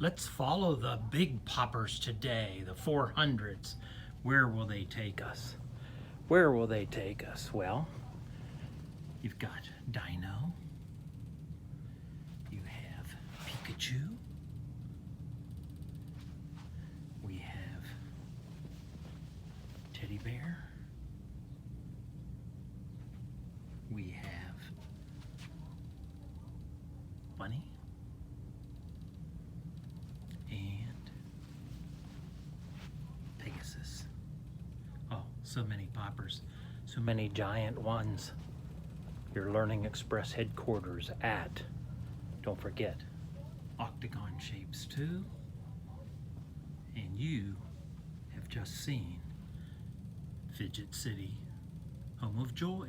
Let's follow the big poppers today, the 400s. Where will they take us? Where will they take us? Well, you've got Dino. You have Pikachu. We have Teddy Bear. We have Bunny. And Pegasus. Oh, so many poppers. So many giant ones. Your Learning Express headquarters at, don't forget, octagon shapes too. And you have just seen Fidget City, home of joy.